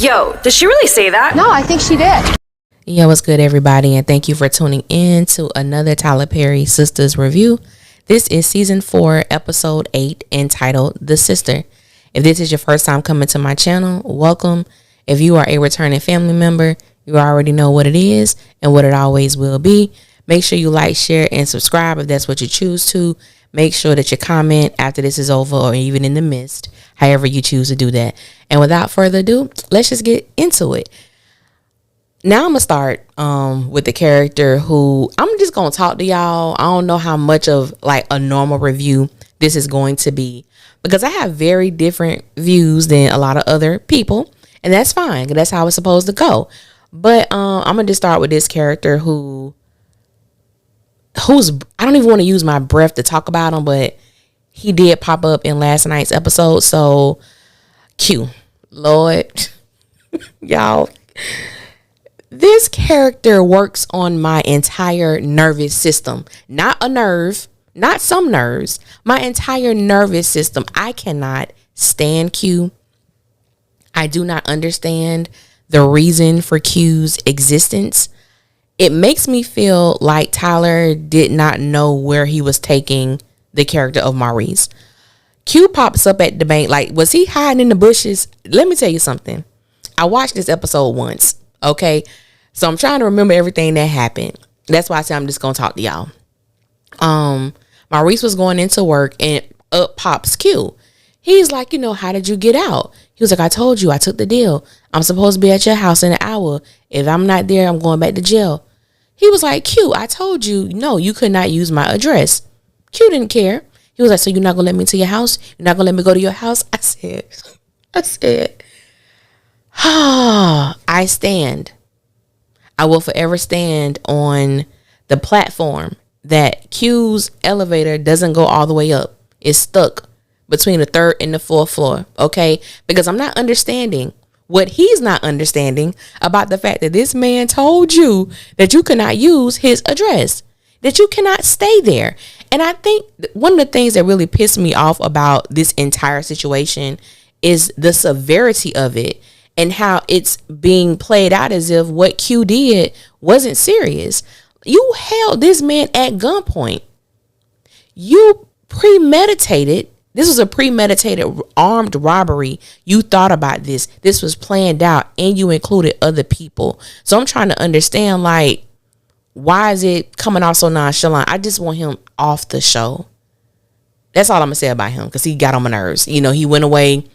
Yo, did she really say that? No, I think she did. Yo, what's good, everybody? And thank you for tuning in to another Tyler Perry Sistas review. This is season 4, episode 8, entitled The Sister. If this is your first time coming to my channel, welcome. If you are a returning family member, you already know what it is and what it always will be. Make sure you like, share, and subscribe if that's what you choose to. Make sure that you comment after this is over or even in the midst, however you choose to do that. And without further ado, let's just get into it. Now I'm going to start with the character who I'm just going to talk to y'all. I don't know how much of like a normal review this is going to be because I have very different views than a lot of other people. And that's fine. That's how it's supposed to go. But I'm going to just start with this character who's I don't even want to use my breath to talk about him, but he did pop up in last night's episode. So Q, Lord, y'all, this character works on my entire nervous system. Not a nerve, not some nerves, my entire nervous system. I cannot stand Q. I do not understand the reason for Q's existence. It makes me feel like Tyler did not know where he was taking the character of Maurice. Q pops up at the bank. Like, was he hiding in the bushes? Let me tell you something. I watched this episode once. Okay. So I'm trying to remember everything that happened. That's why I said I'm just going to talk to y'all. Maurice was going into work and up pops Q. He's like, how did you get out? He was like, I told you, I took the deal. I'm supposed to be at your house in an hour. If I'm not there, I'm going back to jail. He was like, Q, I told you, no, you could not use my address. Q didn't care. He was like, so you're not going to let me to your house? You're not going to let me go to your house? I said, I stand. I will forever stand on the platform that Q's elevator doesn't go all the way up. It's stuck between the 3rd and the 4th floor. Okay. Because I'm not understanding what he's not understanding about the fact that this man told you that you cannot use his address, that you cannot stay there. And I think one of the things that really pissed me off about this entire situation is the severity of it and how it's being played out as if what Q did wasn't serious. You held this man at gunpoint. You premeditated. This was a premeditated armed robbery. You thought about this. This was planned out and you included other people. So I'm trying to understand, like, why is it coming off so nonchalant? I just want him off the show. That's all I'm going to say about him because he got on my nerves. He went away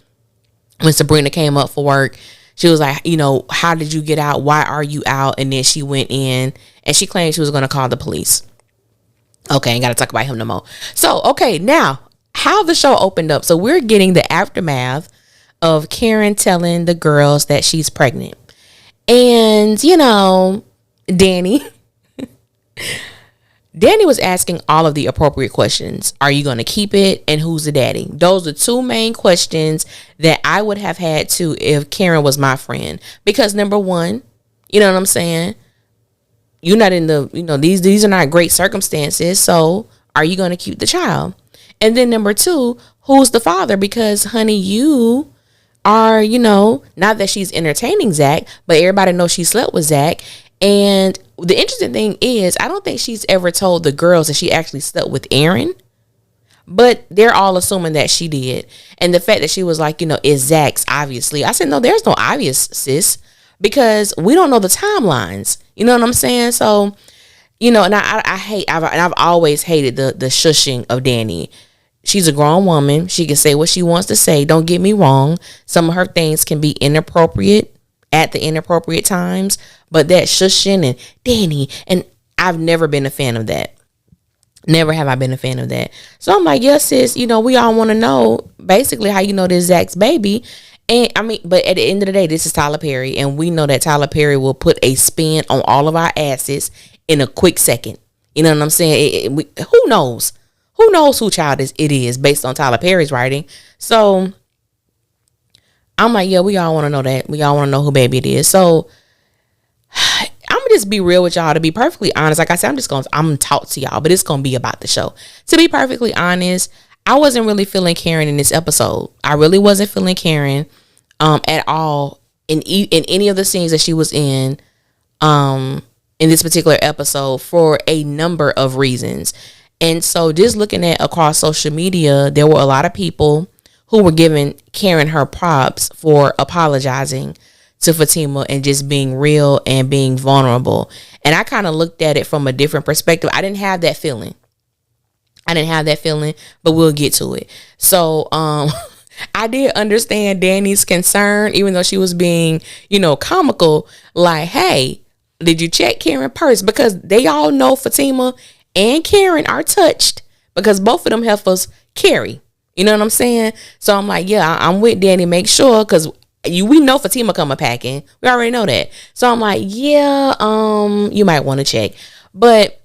when Sabrina came up for work. She was like, how did you get out? Why are you out? And then she went in and she claimed she was going to call the police. Okay, ain't got to talk about him no more. So, okay, now how the show opened up. So we're getting the aftermath of Karen telling the girls that she's pregnant. And, Danny was asking all of the appropriate questions. Are you going to keep it? And who's the daddy? Those are 2 main questions that I would have had to if Karen was my friend. Because number one, you know what I'm saying? You're not in the, these are not great circumstances. So are you going to keep the child? And then number 2, who's the father? Because, honey, you are, not that she's entertaining Zach, but everybody knows she slept with Zach. And the interesting thing is, I don't think she's ever told the girls that she actually slept with Aaron. But they're all assuming that she did. And the fact that she was like, is Zach's, obviously. I said, no, there's no obvious, sis. Because we don't know the timelines. You know what I'm saying? So, and I've always hated the shushing of Danny. She's a grown woman. She can say what she wants to say. Don't get me wrong. Some of her things can be inappropriate at the inappropriate times. But that shushing and Danny, and I've never been a fan of that. Never have I been a fan of that. So I'm like, yes, sis, we all want to know basically how this Zach's baby. And but at the end of the day, this is Tyler Perry. And we know that Tyler Perry will put a spin on all of our asses in a quick second. You know what I'm saying? Who knows? Who knows who child it is based on Tyler Perry's writing. So I'm like, yeah, we all want to know that. We all want to know who baby it is. So I'm gonna just be real with y'all. To be perfectly honest, like I said, I'm gonna talk to y'all, but it's gonna be about the show. To be perfectly honest, I wasn't really feeling Karen in this episode. I really wasn't feeling Karen at all in any of the scenes that she was in this particular episode for a number of reasons. And so just looking at across social media, there were a lot of people who were giving Karen her props for apologizing to Fatima and just being real and being vulnerable. And I kind of looked at it from a different perspective. I didn't have that feeling. But we'll get to it. So, I did understand Danny's concern, even though she was being, comical, like, hey, did you check Karen's purse? Because they all know Fatima and Karen are touched because both of them heifers carry. You know what I'm saying? So I'm like, yeah, I'm with Danny. Make sure, because we know Fatima coming packing. We already know that. So I'm like, yeah, you might want to check. But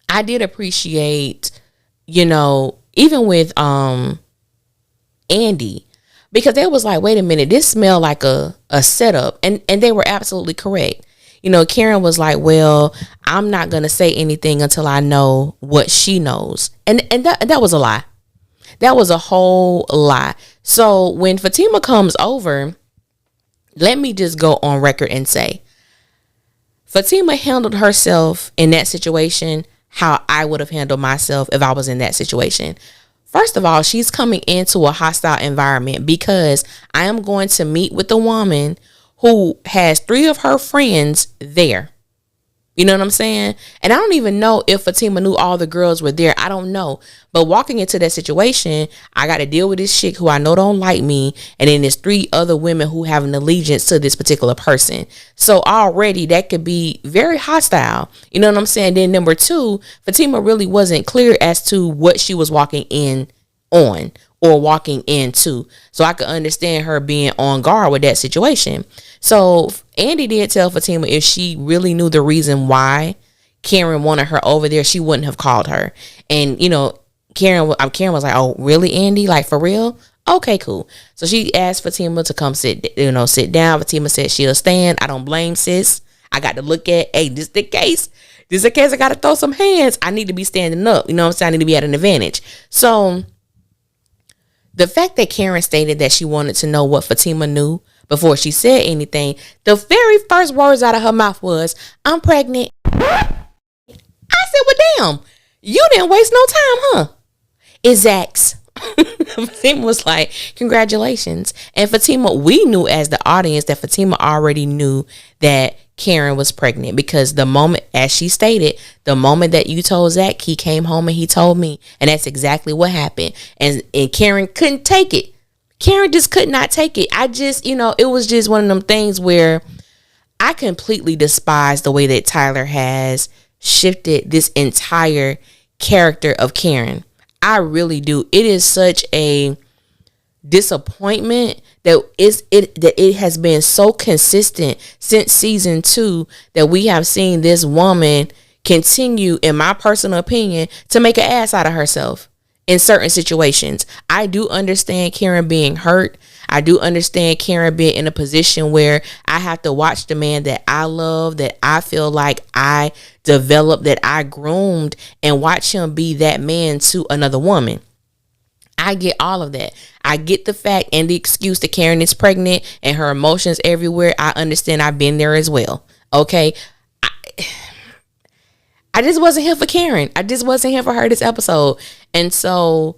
I did appreciate, even with Andy, because they was like, wait a minute, this smelled like a setup, and they were absolutely correct. Karen was like, well, I'm not gonna say anything until I know what she knows, and that was a lie. That was a whole lie. So when Fatima comes over, let me just go on record and say, Fatima handled herself in that situation how I would have handled myself if I was in that situation. First of all, she's coming into a hostile environment because I am going to meet with a woman who has 3 of her friends there. You know what I'm saying? And I don't even know if Fatima knew all the girls were there. I don't know. But walking into that situation, I got to deal with this chick who I know don't like me. And then there's 3 other women who have an allegiance to this particular person. So already that could be very hostile. You know what I'm saying? Then number 2, Fatima really wasn't clear as to what she was walking in on or walking into. So I could understand her being on guard with that situation. So Andy did tell Fatima if she really knew the reason why Karen wanted her over there, she wouldn't have called her. And, Karen was like, oh, really, Andy? Like, for real? Okay, cool. So she asked Fatima to come sit down. Fatima said she'll stand. I don't blame sis. I got to look at, hey, this the case. This the case I got to throw some hands. I need to be standing up. You know what I'm saying? I need to be at an advantage. So the fact that Karen stated that she wanted to know what Fatima knew before she said anything, the very first words out of her mouth was, I'm pregnant. I said, well, damn, you didn't waste no time, huh? Exacts. Fatima was like, congratulations. And Fatima, we knew as the audience that Fatima already knew that Karen was pregnant, because the moment, as she stated, the moment that you told Zach, he came home and he told me. And that's exactly what happened. And Karen couldn't take it. Karen just could not take it. It was just one of them things where I completely despise the way that Tyler has shifted this entire character of Karen. I really do. It is such a disappointment that it has been so consistent since season 2 that we have seen this woman continue, in my personal opinion, to make an ass out of herself in certain situations. I do understand Karen being hurt. I do understand Karen being in a position where I have to watch the man that I love, that I feel like I developed, that I groomed, and watch him be that man to another woman. I get all of that. I get the fact and the excuse that Karen is pregnant and her emotions everywhere. I understand. I've been there as well. Okay. I just wasn't here for Karen. I just wasn't here for her this episode. And so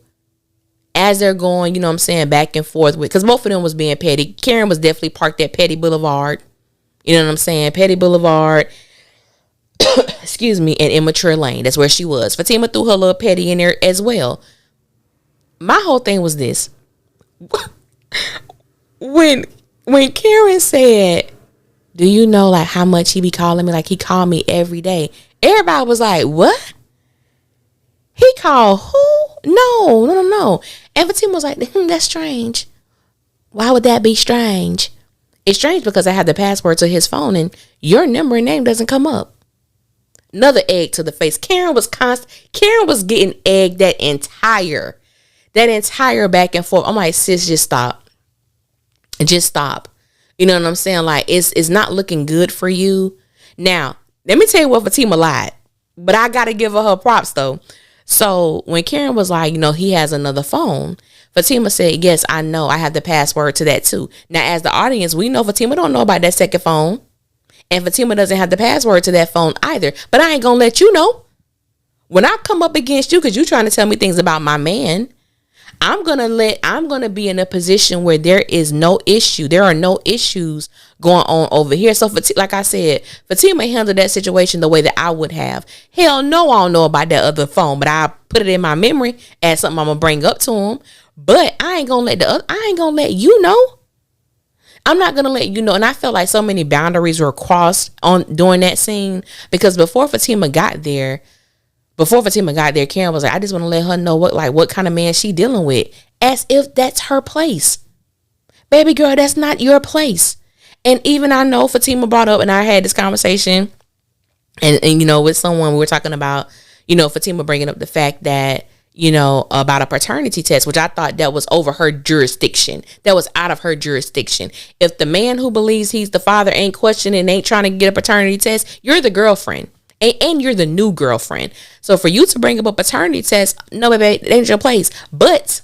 as they're going, back and forth with, because both of them was being petty. Karen was definitely parked at Petty Boulevard. You know what I'm saying? Petty Boulevard. Excuse me. And Immature Lane. That's where she was. Fatima threw her little petty in there as well. My whole thing was this. When Karen said, do you know like how much he be calling me? Like, he called me every day. Everybody was like, what? He called who? No. And Fatima was like, that's strange. Why would that be strange? It's strange because I have the password to his phone and your number and name doesn't come up. Another egg to the face. Karen was getting egged that entire back and forth. I'm like, sis, just stop. Just stop. You know what I'm saying? Like, it's not looking good for you. Now, let me tell you what Fatima lied. But I got to give her props, though. So, when Karen was like, he has another phone, Fatima said, yes, I know. I have the password to that too. Now, as the audience, we know Fatima don't know about that second phone. And Fatima doesn't have the password to that phone either. But I ain't going to let you know. When I come up against you because you're trying to tell me things about my man, I'm going to be in a position where there is no issue. There are no issues going on over here. So, like I said, Fatima handled that situation the way that I would have. Hell no, I don't know about that other phone, but I put it in my memory as something I'm going to bring up to him. But I ain't going to let you know. I'm not going to let you know. And I felt like so many boundaries were crossed during that scene because before Fatima got there, Karen was like, I just want to let her know what kind of man she dealing with. As if that's her place. Baby girl, that's not your place. And even I know Fatima brought up, and I had this conversation and with someone, we were talking about, Fatima bringing up the fact that, about a paternity test, which I thought that was over her jurisdiction. That was out of her jurisdiction. If the man who believes he's the father ain't questioning, ain't trying to get a paternity test, you're the girlfriend. And you're the new girlfriend. So for you to bring up a paternity test, no, baby, it ain't your place. But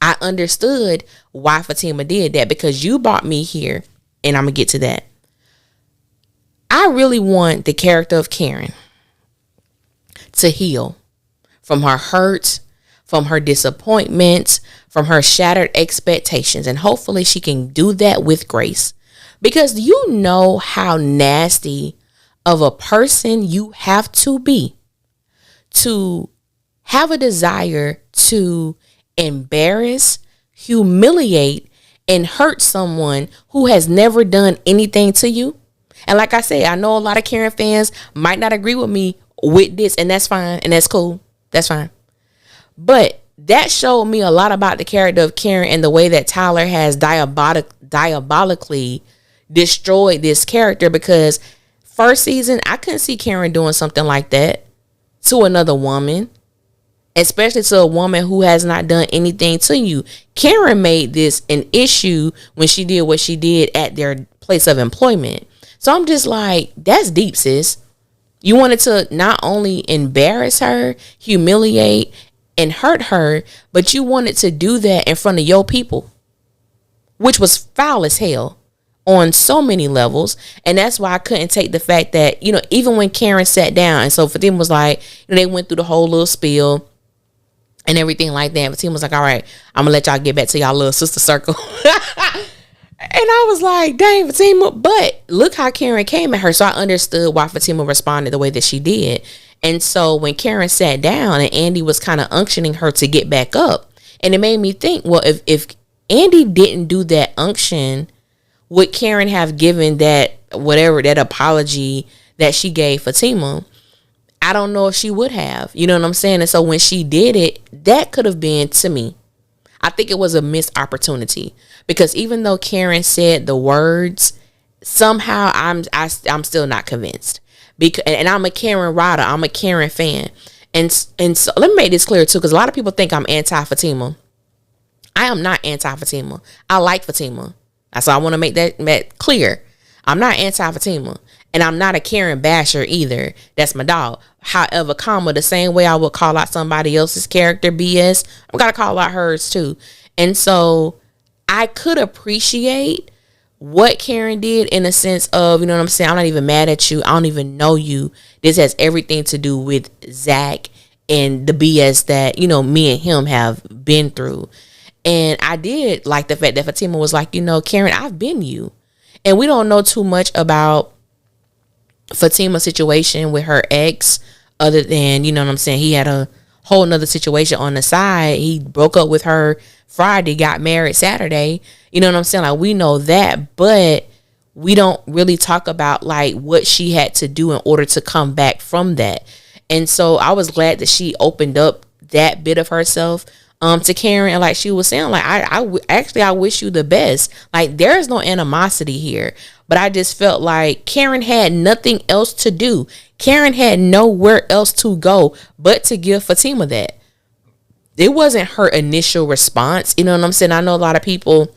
I understood why Fatima did that because you brought me here, and I'm going to get to that. I really want the character of Karen to heal from her hurt, from her disappointments, from her shattered expectations. And hopefully she can do that with grace. Because you know how nasty of a person you have to be to have a desire to embarrass, humiliate, and hurt someone who has never done anything to you. And like I say, I know a lot of Karen fans might not agree with me with this, and that's fine, and that's cool. That's fine. But that showed me a lot about the character of Karen and the way that Tyler has diabolically destroyed this character because first season, I couldn't see Karen doing something like that to another woman, especially to a woman who has not done anything to you. Karen made this an issue when she did what she did at their place of employment. So I'm just like, that's deep, sis. You wanted to not only embarrass her, humiliate, and hurt her, but you wanted to do that in front of your people, which was foul as hell. On so many levels. And that's why I couldn't take the fact that, even when Karen sat down, and so Fatima was like, they went through the whole little spiel and everything like that. Fatima was like, all right, I'm gonna let y'all get back to y'all little sister circle. And I was like, dang, Fatima. But look how Karen came at her. So I understood why Fatima responded the way that she did. And so when Karen sat down and Andy was kind of unctioning her to get back up, and it made me think, well, if Andy didn't do that unction, would Karen have given that apology that she gave Fatima? I don't know if she would have. You know what I'm saying? And so when she did it, that could have been, to me, I think it was a missed opportunity. Because even though Karen said the words, somehow I'm still not convinced. And I'm a Karen rider. I'm a Karen fan. And so let me make this clear too, because a lot of people think I'm anti-Fatima. I am not anti-Fatima. I like Fatima. So I want to make that clear. I'm not anti-Fatima. And I'm not a Karen basher either. That's my dog. However, the same way I would call out somebody else's character BS, I'm going to call out hers too. And so I could appreciate what Karen did in a sense of, you know what I'm saying? I'm not even mad at you. I don't even know you. This has everything to do with Zach and the BS that, me and him have been through. And I did like the fact that Fatima was like, Karen, I've been you. And we don't know too much about Fatima's situation with her ex other than, you know what I'm saying, he had a whole nother situation on the side. He broke up with her Friday, got married Saturday. You know what I'm saying? Like, we know that, but we don't really talk about like what she had to do in order to come back from that. And so I was glad that she opened up that bit of herself to Karen, and like she was saying, like I wish you the best. Like, there is no animosity here, but I just felt like Karen had nothing else to do. Karen had nowhere else to go but to give Fatima that. It wasn't her initial response. You know what I'm saying? I know a lot of people,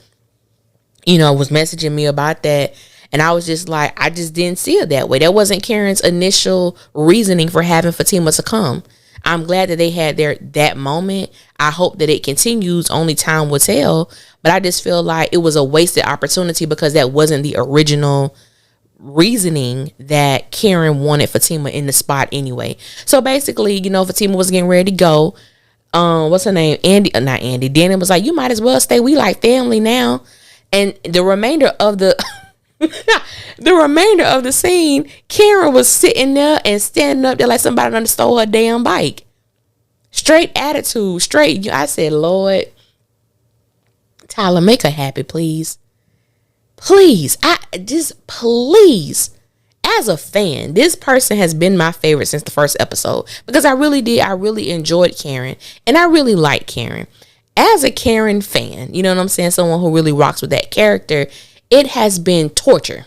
was messaging me about that, and I was just like, I just didn't see it that way. That wasn't Karen's initial reasoning for having Fatima to come. I'm glad that they had that moment. I hope that it continues. Only time will tell. But I just feel like it was a wasted opportunity because that wasn't the original reasoning that Karen wanted Fatima in the spot anyway. So basically, Fatima was getting ready to go. What's her name? Not Andy. Danny was like, you might as well stay. We like family now. And the remainder of the scene, Karen was sitting there and standing up there like somebody done stole her damn bike. Straight attitude, straight. I said, Lord, Tyler, make her happy, please. Please. Please. As a fan, this person has been my favorite since the first episode because I really enjoyed Karen and I really like Karen. As a Karen fan, you know what I'm saying? Someone who really rocks with that character, it has been torture.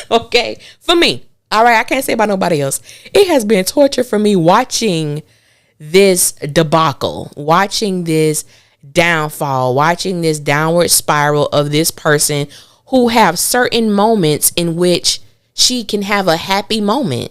Okay? For me. All right? I can't say about nobody else. It has been torture for me watching this debacle, watching this downfall, watching this downward spiral of this person who have certain moments in which she can have a happy moment.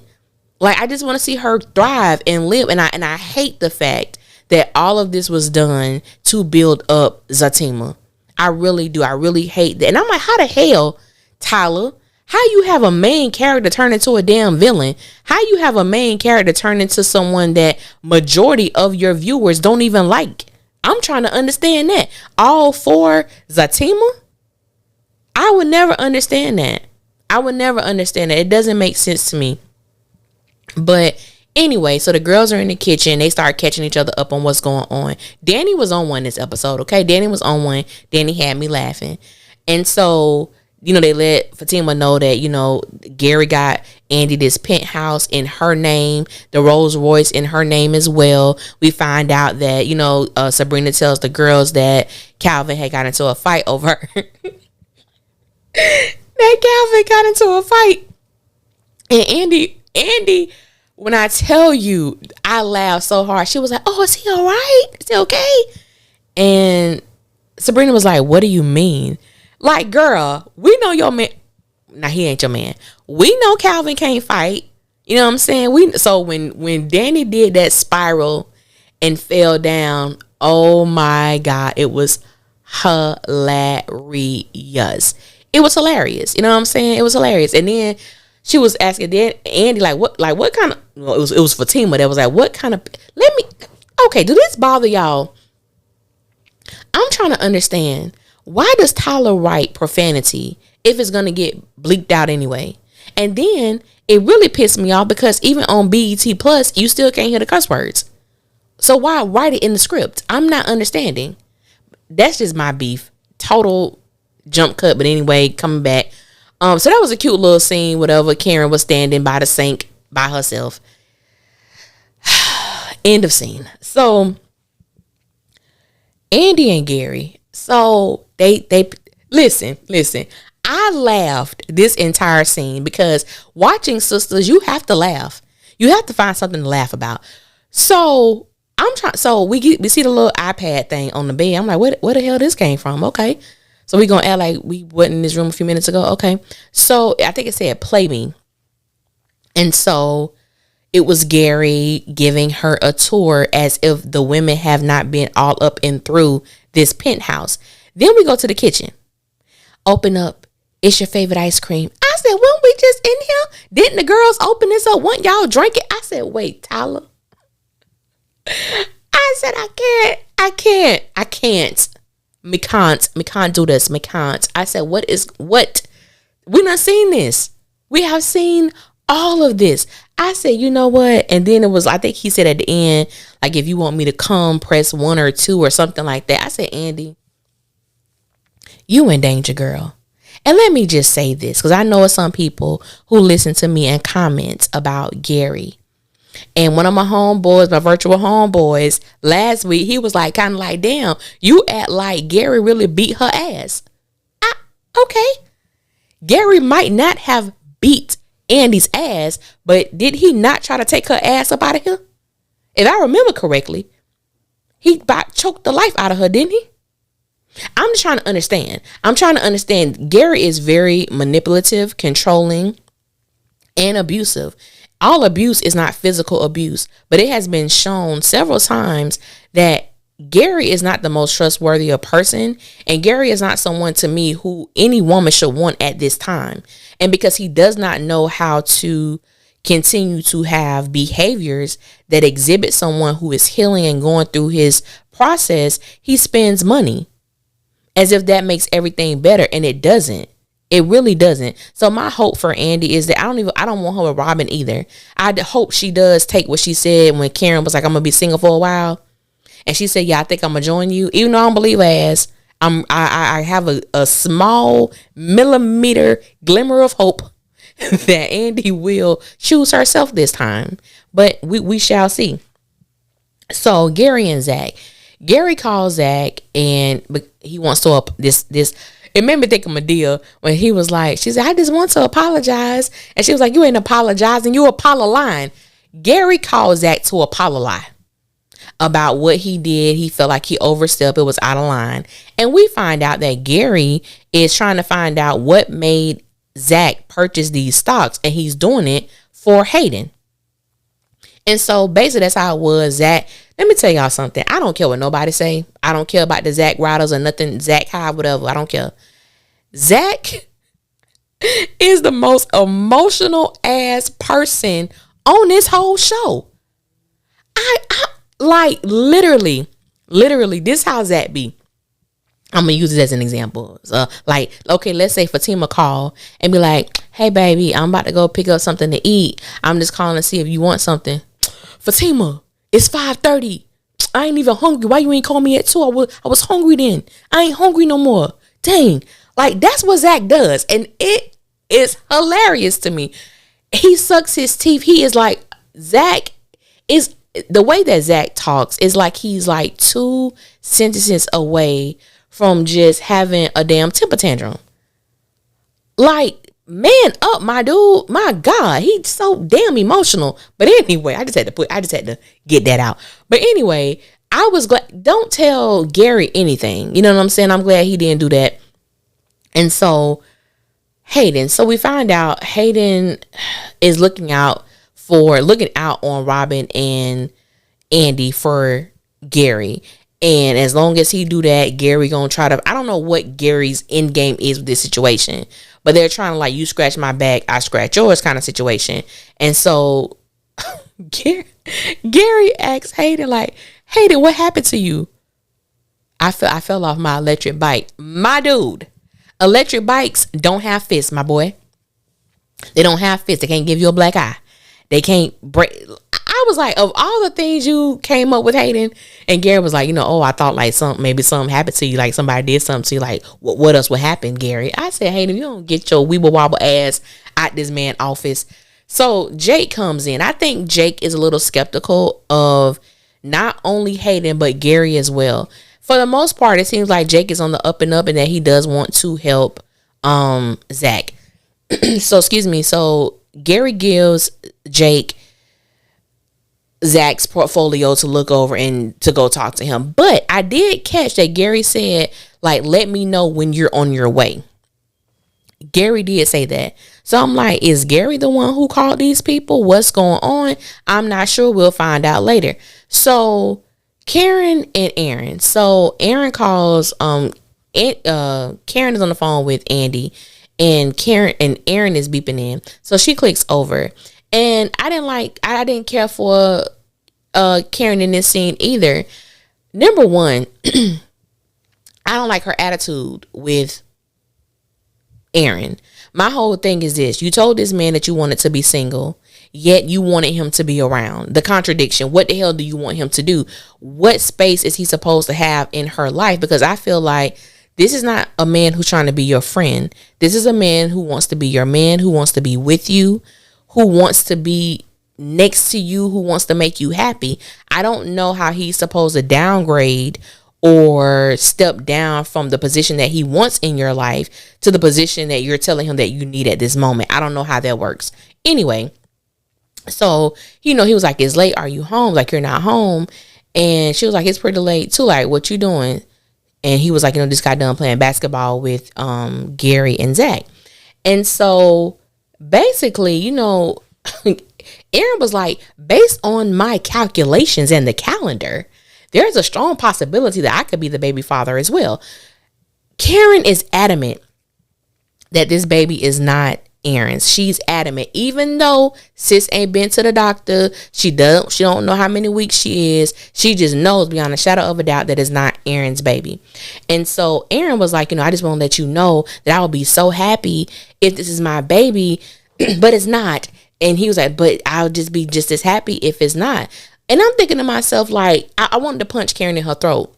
Like, I just want to see her thrive and live. And I hate the fact that all of this was done to build up Zatima. I really do. I really hate that. And I'm like, how the hell, Tyler, how you have a main character turn into a damn villain? How you have a main character turn into someone that majority of your viewers don't even like? I'm trying to understand that. All for Zatima? I would never understand that. It doesn't make sense to me. But anyway, so the girls are in the kitchen. They start catching each other up on what's going on. Danny was on one this episode, okay? Danny was on one. Danny had me laughing. And so, they let Fatima know that, Gary got Andy this penthouse in her name, the Rolls Royce in her name as well. We find out that, Sabrina tells the girls that Calvin had got into a fight over her. That Calvin got into a fight. And Andy, when I tell you, I laughed so hard. She was like, oh, is he all right? Is he okay? And Sabrina was like, what do you mean? Like, girl, we know your man. Now, he ain't your man. We know Calvin can't fight. You know what I'm saying? So when Danny did that spiral and fell down, oh my God, it was hilarious. It was hilarious. You know what I'm saying? It was hilarious. And then she was asking Andy, what kind of, well, it was Fatima that was like, what kind of, okay, do this bother y'all? I'm trying to understand, why does Tyler write profanity if it's going to get bleeped out anyway? And then it really pissed me off because even on BET Plus, you still can't hear the cuss words. So why write it in the script? I'm not understanding. That's just my beef. Total jump cut, but anyway, coming back. So that was a cute little scene, whatever. Karen was standing by the sink by herself. End of scene. So Andy and Gary, so they listen. I laughed this entire scene because watching Sistas, you have to laugh. You have to find something to laugh about. So we see the little iPad thing on the bed. I'm like, where the hell this came from? Okay. So we gonna act like we wasn't in this room a few minutes ago. Okay. So I think it said play me. And so it was Gary giving her a tour as if the women have not been all up and through this penthouse. Then we go to the kitchen. Open up. It's your favorite ice cream. I said, weren't we just in here? Didn't the girls open this up? Want y'all drink it? I said, wait, Tyler. I said, I can't. Me can't do this. Me can't. I said, what? We not seen this. We have seen all of this. I said, you know what? And then it was, I think he said at the end, like, if you want me to come, press 1 or 2 or something like that. I said, Andy, you in danger, girl. And let me just say this, because I know some people who listen to me and comment about Gary. And one of my homeboys, my virtual homeboys, last week, he was like, kind of like, damn, you act like Gary really beat her ass. Okay. Gary might not have beat Andy's ass, but did he not try to take her ass up out of here? If I remember correctly, he about choked the life out of her, didn't he? I'm just trying to understand. Gary is very manipulative, controlling, and abusive. all abuse is not physical abuse, but it has been shown several times that Gary is not the most trustworthy of person, and Gary is not someone to me who any woman should want at this time. And because he does not know how to continue to have behaviors that exhibit someone who is healing and going through his process, he spends money as if that makes everything better, and it doesn't. It really doesn't. So my hope for Andy is that I don't want her with Robin either. I hope she does take what she said when Karen was like, I'm gonna be single for a while, and she said, yeah, I think I'm gonna join you, even though I don't believe her ass. I have a small millimeter glimmer of hope that Andy will choose herself this time, but we shall see. So Gary and Zach. Gary calls Zach, and he wants to this. It made me think of Medea when he was like, she said, I just want to apologize, and she was like, you ain't apologizing, you apololying. Gary called Zach to apologize about what he did. He felt like he overstepped. It was out of line. And we find out that Gary is trying to find out what made Zach purchase these stocks, and he's doing it for Hayden. And so basically that's how it was. Zach, let me tell y'all something. I don't care what nobody say. I don't care about the Zach Riders or nothing. Zach High, whatever. I don't care. Zach is the most emotional ass person on this whole show. I like literally, this how Zach be. I'm gonna use it as an example. Like, okay, let's say Fatima call and be like, hey baby, I'm about to go pick up something to eat. I'm just calling to see if you want something. Fatima, it's 5:30. I ain't even hungry. Why you ain't call me at 2? I was hungry then. I ain't hungry no more. Dang. Like, that's what Zach does. And it is hilarious to me. He sucks his teeth. He is like, Zach is, the way that Zach talks is like he's like 2 sentences away from just having a damn temper tantrum. Like, man up, my dude. My God, he's so damn emotional. But anyway, I just had to get that out. But anyway, I was glad. Don't tell Gary anything. You know what I'm saying? I'm glad he didn't do that. And so Hayden. So we find out Hayden is looking out on Robin and Andy for Gary. And as long as he do that, Gary gonna try to, I don't know what Gary's end game is with this situation, but they're trying to like, you scratch my back, I scratch yours kind of situation. And so Gary asks Hayden like, Hayden, what happened to you? I fell off my electric bike. My dude, electric bikes don't have fists, my boy. They don't have fists. They can't give you a black eye. They can't break. I was like, of all the things you came up with, Hayden, and Gary was like, I thought like maybe something happened to you, like somebody did something to you, like what else would happen, Gary? I said, Hayden, you don't get your weeble wobble ass out this man's office. So Jake comes in. I think Jake is a little skeptical of not only Hayden but Gary as well. For the most part, it seems like Jake is on the up and up, and that he does want to help Zach. So Gary gives Jake Zach's portfolio to look over and to go talk to him. But I did catch that Gary said, like, let me know when you're on your way. Gary did say that. So I'm like, is Gary the one who called these people? What's going on? I'm not sure. We'll find out later. So Karen and Aaron. So Aaron calls, Karen is on the phone with Andy, and Aaron is beeping in. So she clicks over. And I didn't care for Karen in this scene either. Number one, I don't like her attitude with Aaron. My whole thing is this. You told this man that you wanted to be single, yet you wanted him to be around. The contradiction. What the hell do you want him to do? What space is he supposed to have in her life? Because I feel like this is not a man who's trying to be your friend. This is a man who wants to be your man, who wants to be with you, who wants to be next to you, who wants to make you happy. I don't know how he's supposed to downgrade or step down from the position that he wants in your life to the position that you're telling him that you need at this moment. I don't know how that works. Anyway, so, he was like, it's late. Are you home? Like, you're not home. And she was like, it's pretty late too. Like, what you doing? And he was like, just got done playing basketball with Gary and Zach. And so basically, Aaron was like, based on my calculations and the calendar, there's a strong possibility that I could be the baby father as well. Karen is adamant that this baby is not Aaron's. She's adamant, even though sis ain't been to the doctor. She don't know how many weeks she is. She just knows beyond a shadow of a doubt that it's not Aaron's baby. And so Aaron was like, I just want to let you know that I will be so happy if this is my baby, but it's not. And he was like, but I'll just be just as happy if it's not. And I'm thinking to myself, like, I wanted to punch Karen in her throat,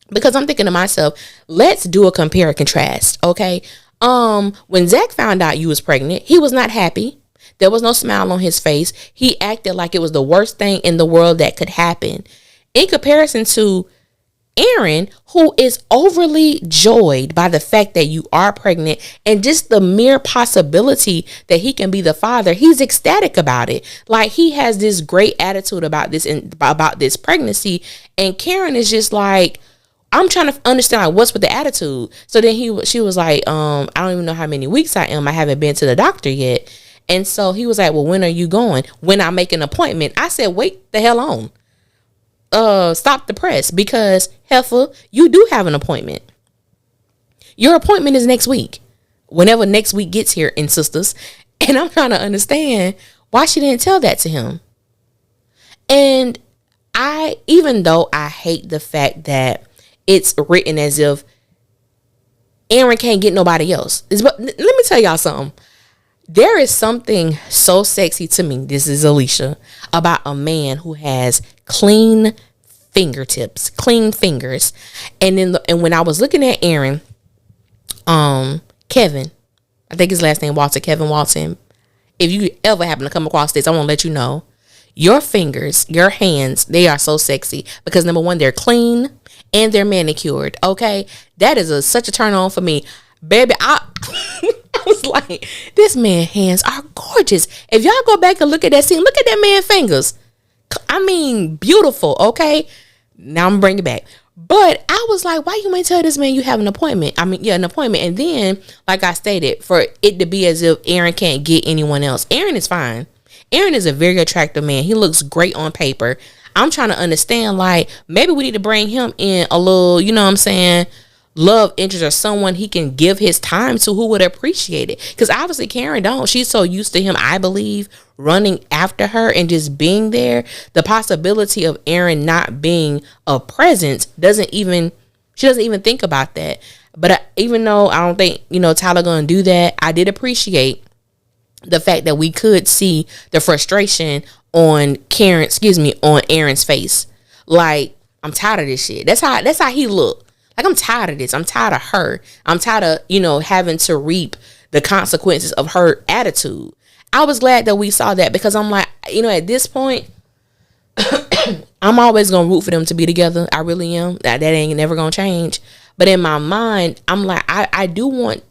because I'm thinking to myself, let's do a compare and contrast. Okay. When Zach found out you was pregnant, he was not happy. There was no smile on his face. He acted like it was the worst thing in the world that could happen. In comparison to Aaron, who is overly joyed by the fact that you are pregnant and just the mere possibility that he can be the father, he's ecstatic about it. Like, he has this great attitude about this pregnancy, and Karen is just like, I'm trying to understand, like, what's with the attitude. So then she was like, I don't even know how many weeks I am. I haven't been to the doctor yet. And so he was like, well, when are you going? When I make an appointment. I said, wait the hell on. Stop the press, because heifer, you do have an appointment. Your appointment is next week, whenever next week gets here in Sistas. And I'm trying to understand why she didn't tell that to him. And even though I hate the fact that it's written as if Aaron can't get nobody else, but let me tell y'all something. There is something so sexy to me, this is Alicia, about a man who has clean fingertips, clean fingers. And when I was looking at Aaron, Kevin, I think his last name Walton, Kevin Walton. If you ever happen to come across this, I want to let you know, your fingers, your hands, they are so sexy because, number one, they're clean and they're manicured. Okay, that is such a turn on for me, baby. I was like, this man's hands are gorgeous. If y'all go back and look at that scene, look at that man's fingers. I mean, beautiful. Okay, now I'm bringing it back. But I was like, why you might tell this man you have an appointment? I mean, yeah, an appointment. And then, like I stated, for it to be as if Aaron can't get anyone else. Aaron is fine. Aaron is a very attractive man. He looks great on paper. I'm trying to understand, like, maybe we need to bring him in a little, you know what I'm saying, love interest, or someone he can give his time to who would appreciate it. Because obviously Karen don't. She's so used to him, I believe, running after her and just being there. The possibility of Aaron not being a presence she doesn't even think about that. But even though I don't think, Tyler gonna do that, I did appreciate the fact that we could see the frustration on Aaron's face. Like, I'm tired of this shit. That's how he looked. Like, I'm tired of this. I'm tired of her. I'm tired of, having to reap the consequences of her attitude. I was glad that we saw that, because I'm like, at this point, I'm always going to root for them to be together. I really am. That ain't never going to change. But in my mind, I'm like, I do want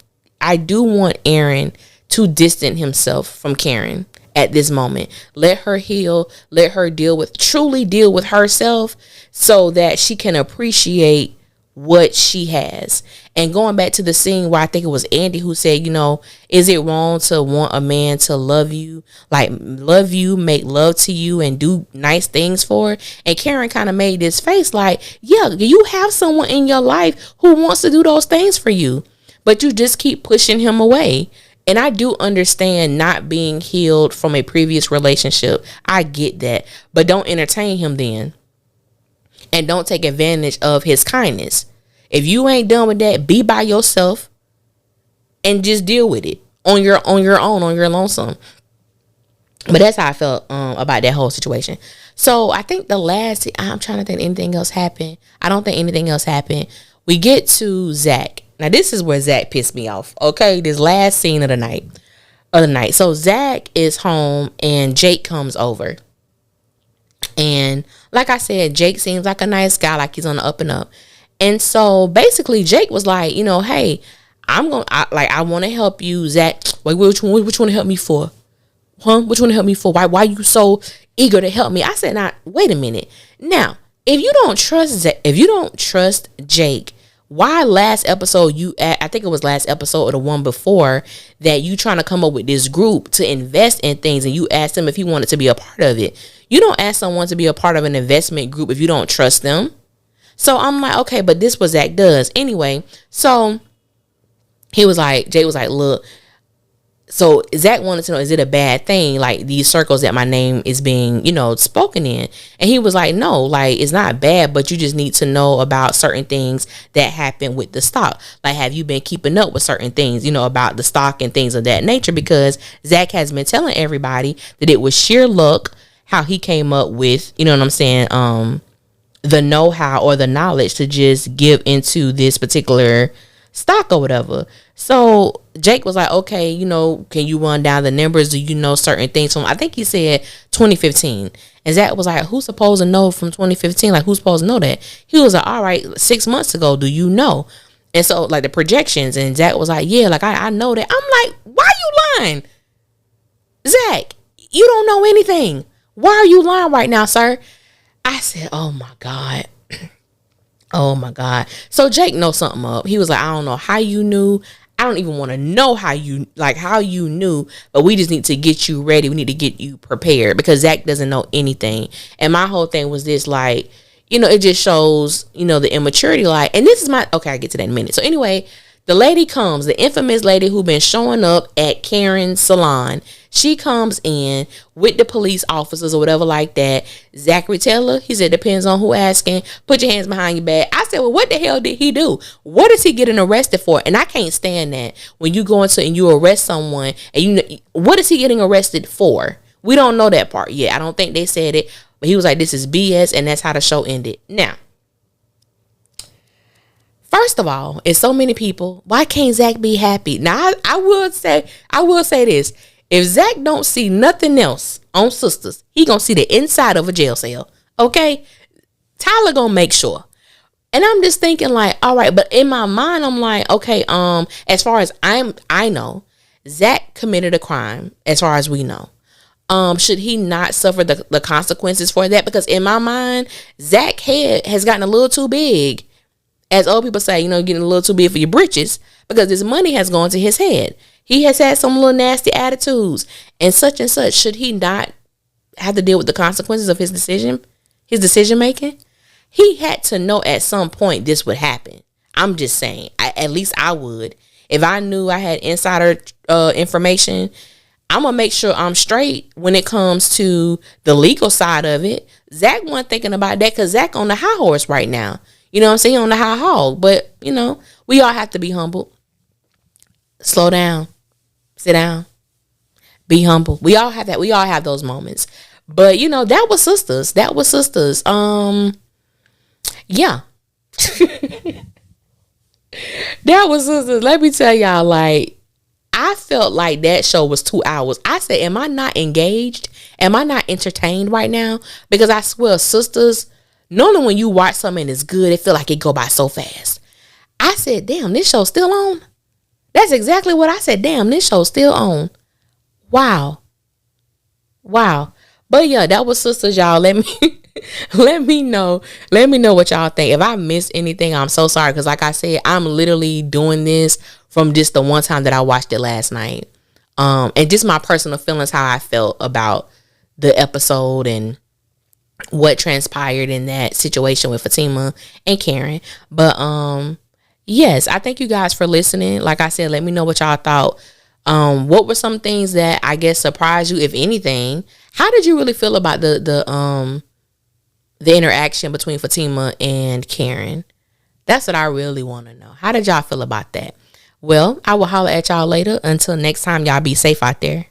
Aaron to distance himself from Karen at this moment. Let her heal. Let her truly deal with herself, so that she can appreciate what she has. And going back to the scene where I think it was Andy who said, is it wrong to want a man to love you, make love to you, and do nice things for her? And Karen kind of made this face like, yeah, you have someone in your life who wants to do those things for you, but you just keep pushing him away. And I do understand not being healed from a previous relationship. I get that. But don't entertain him then. And don't take advantage of his kindness. If you ain't done with that, be by yourself and just deal with it on your lonesome. But that's how I felt about that whole situation. So I think I'm trying to think anything else happened. I don't think anything else happened. We get to Zach. Now, this is where Zach pissed me off. Okay, this last scene of the night. So Zach is home and Jake comes over. And like I said, Jake seems like a nice guy, like he's on the up and up. And so basically Jake was like, hey, I want to help you, Zach. Wait, which one to help me for? Huh? Which one to help me for? Why you so eager to help me? I said, now, wait a minute. Now, if you don't trust Jake, Why last episode I think it was last episode or the one before, that you trying to come up with this group to invest in things, and you asked him if he wanted to be a part of it. You don't ask someone to be a part of an investment group if you don't trust them. So I'm like, okay, but this was Zach does. Anyway, so Jay was like, look, so Zach wanted to know, is it a bad thing, like these circles that my name is being, spoken in? And he was like, no, like it's not bad, but you just need to know about certain things that happen with the stock. Like, have you been keeping up with certain things, about the stock and things of that nature? Because Zach has been telling everybody that it was sheer luck how he came up with, you know what I'm saying, the know-how or the knowledge to just give into this particular stock or whatever. So Jake was like, okay, can you run down the numbers? Do you know certain things from, I think he said 2015. And Zach was like, who's supposed to know from 2015? Like, who's supposed to know that? He was like, all right, 6 months ago, do you know? And so, like, the projections, and Zach was like, yeah, like, I know that. I'm like, why are you lying? Zach, you don't know anything. Why are you lying right now, sir? I said, oh my God. Oh my God. So Jake knows something up. He was like, I don't know how you knew. I don't even want to know how you knew, but we just need to get you ready. We need to get you prepared, because Zach doesn't know anything. And my whole thing was this, like, it just shows, the immaturity. Like, and this is okay, I'll get to that in a minute. So anyway, the lady comes, the infamous lady who been showing up at Karen's salon. She comes in with the police officers or whatever like that. Zachary Taylor, he said, depends on who asking. Put your hands behind your back. I said, well, what the hell did he do? What is he getting arrested for? And I can't stand that when you go into and you arrest someone and what is he getting arrested for? We don't know that part yet. I don't think they said it, but he was like, this is BS, and that's how the show ended. Now, first of all, it's so many people. Why can't Zach be happy? Now, I will say this. If Zach don't see nothing else on Sistas, he gonna see the inside of a jail cell. Okay? Tyler gonna make sure. And I'm just thinking like, all right, but in my mind, I'm like, okay, as far as I know, Zach committed a crime, as far as we know. Should he not suffer the consequences for that? Because in my mind, Zach's head has gotten a little too big. As old people say, getting a little too big for your britches, because this money has gone to his head. He has had some little nasty attitudes and such. Should he not have to deal with the consequences of his decision making? He had to know at some point this would happen. I'm just saying, at least I would. If I knew I had insider information, I'm going to make sure I'm straight when it comes to the legal side of it. Zach wasn't thinking about that, because Zach on the high horse right now. You know what I'm saying? On the high hog. But, we all have to be humble. Slow down. Sit down. Be humble. We all have that. We all have those moments. But, that was Sistas. That was Sistas. Yeah. That was Sistas. Let me tell y'all, like, I felt like that show was 2 hours. I said, am I not engaged? Am I not entertained right now? Because I swear, Sistas, normally when you watch something and it's good, it feel like it go by so fast. I said, damn, this show's still on? That's exactly what I said. Damn, this show's still on. Wow. But yeah, that was Sistas, y'all. Let me know what y'all think. If I missed anything, I'm so sorry, because like I said, I'm literally doing this from just the one time that I watched it last night. And just my personal feelings, how I felt about the episode and what transpired in that situation with Fatima and Karen. But yes, I thank you guys for listening. Like I said, let me know what y'all thought. What were some things that I guess surprised you, if anything? How did you really feel about the interaction between Fatima and Karen? That's what I really want to know. How did y'all feel about that? Well, I will holler at y'all later. Until next time, y'all be safe out there.